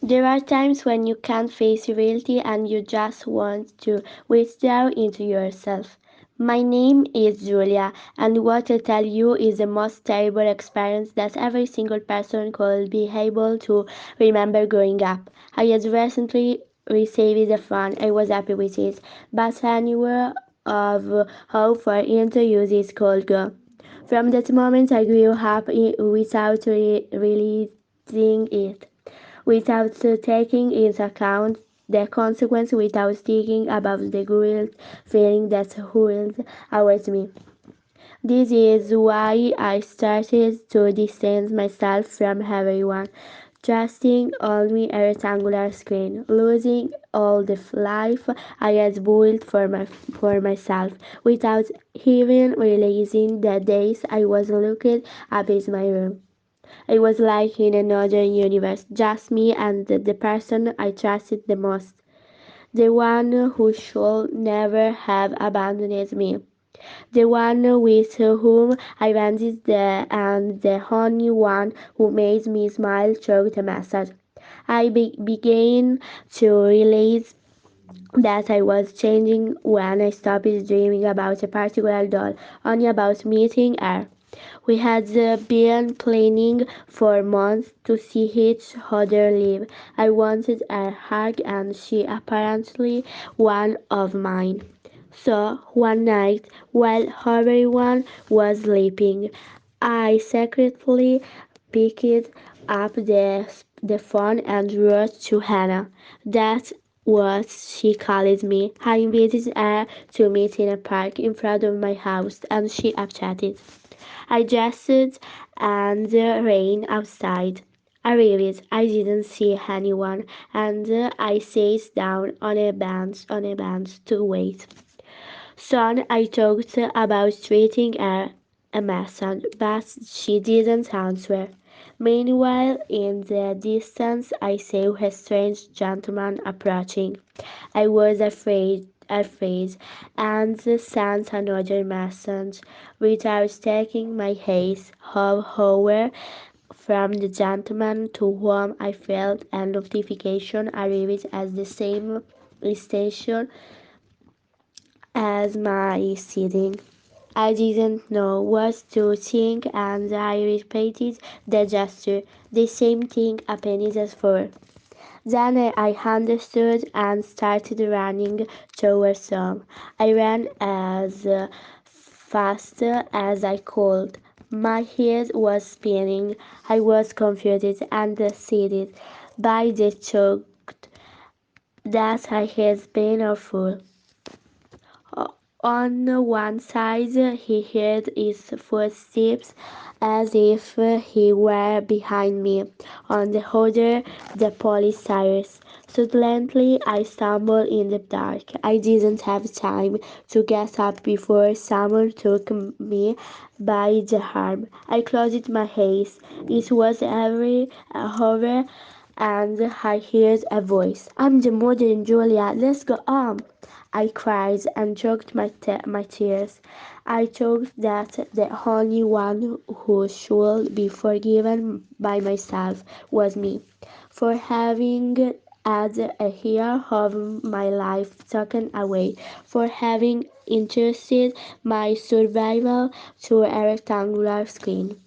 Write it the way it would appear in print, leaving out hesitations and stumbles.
There are times when you can't face reality and you just want to withdraw into yourself. My name is Julia, and what I tell you is the most terrible experience that every single person could be able to remember growing up. I had recently received a phone. I was happy with it, but anywhere of how far into use it could go. From that moment, I grew up without realizing it, without taking into account the consequence, without thinking about the guilt feeling that hurled towards me. This is why I started to distance myself from everyone, trusting only a rectangular screen, losing all the life I had built for myself, without even realizing the days I was looking up in my room. I was like in another universe, just me and the person I trusted the most, the one who should never have abandoned me, the one with whom I wanted and the only one who made me smile through the message. I began to realize that I was changing when I stopped dreaming about a particular doll, only about meeting her. We had been planning for months to see each other live. I wanted a hug and she apparently one of mine. So one night, while everyone was sleeping, I secretly picked up the phone and wrote to Hannah. That's what she called me. I invited her to meet in a park in front of my house and she accepted. I dressed and ran outside. Arrived, I didn't see anyone, and I sat down on a bench to wait. Soon I talked about treating her a message, but she didn't answer. Meanwhile, in the distance, I saw a strange gentleman approaching. I was afraid, and sent another message without taking my eyes, however, from the gentleman to whom I felt a notification arrived at the same station as my sitting. I didn't know what to think and I repeated the gesture. The same thing happened as before. Then I understood and started running towards home. I ran as fast as I could. My head was spinning. I was confused and seized by the thought that I had been a fool. On one side he heard his footsteps as if he were behind me, on the other the police sirens. Suddenly I stumbled in the dark. I didn't have time to get up before someone took me by the arm. I closed my eyes. It was every hour and I heard a voice. I'm the modern Julia. Let's go home. I cried and choked my tears. I thought that the only one who should be forgiven by myself was me, for having had a year of my life taken away, for having entrusted my survival to a rectangular screen.